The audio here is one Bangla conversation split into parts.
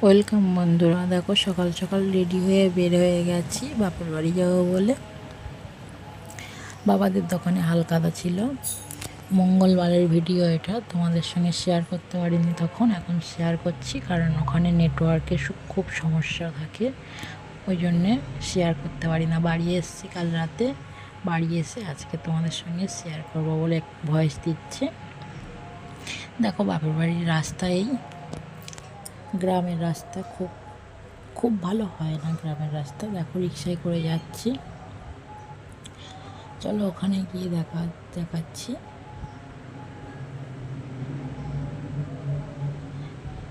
ওয়েলকাম বন্ধুরা, দেখো সকাল সকাল রেডি হয়ে বের হয়ে গেছি বাপের বাড়ি যাবো বলে। বাবাদের দোকানে হালখাতা ছিল, মঙ্গলবারের ভিডিও এটা, তোমাদের সঙ্গে শেয়ার করতে পারিনি তখন, এখন শেয়ার করছি কারণ ওখানে নেটওয়ার্কের খুব সমস্যা থাকে, ওই জন্যে শেয়ার করতে পারি না। বাড়ি এসেছি কাল রাতে, বাড়ি এসে আজকে তোমাদের সঙ্গে শেয়ার করব বলে ভয়েস দিচ্ছে। দেখো বাপের বাড়ির রাস্তায়, গ্রামের রাস্তা খুব ভালো হয় না, গ্রামের রাস্তা। দেখো রিক্সায় করে যাচ্ছি, চলো ওখানে গিয়ে দেখাচ্ছি।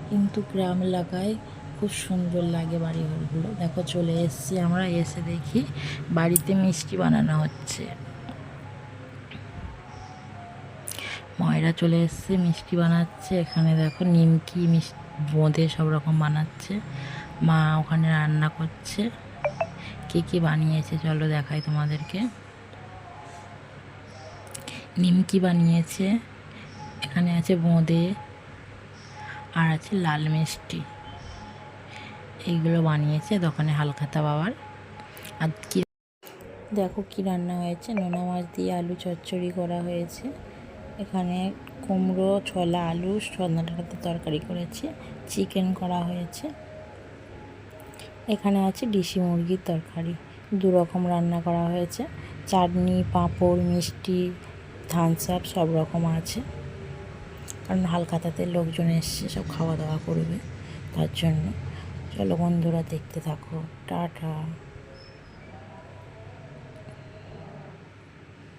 কিন্তু গ্রাম এলাকায় খুব সুন্দর লাগে বাড়িঘরগুলো। দেখো চলে এসেছি আমরা, এসে দেখি বাড়িতে মিষ্টি বানানো হচ্ছে। ময়রা চলে এসছে, মিষ্টি বানাচ্ছে। এখানে দেখো নিমকি, বোঁদে সব রকম বানাচ্ছে। মা ওখানে রান্না করছে। কী বানিয়েছে চলো দেখাই তোমাদেরকে। নিমকি বানিয়েছে, এখানে আছে বোঁদে, আর আছে লাল মিষ্টি। এইগুলো বানিয়েছে দোকানে হালখাতা বাবার। আর কি দেখো কি রান্না হয়েছে, নোনা মাছ দিয়ে আলু চচ্চড়ি করা হয়েছে। এখানে কুমড়ো, ছোলা, আলু, সজনা ডাঁটাতে তরকারি করেছে, চিকেন করা হয়েছে। এখানে আছে দেশি মুরগির তরকারি, দু রকম রান্না করা হয়েছে। চাটনি, পাঁপড়, মিষ্টি, থামস আপ সব রকম আছে, কারণ হালখাতাতে লোকজন এসছে, সব খাওয়া দাওয়া করবে, তার জন্য। চলো বন্ধুরা দেখতে থাকো, টাটা।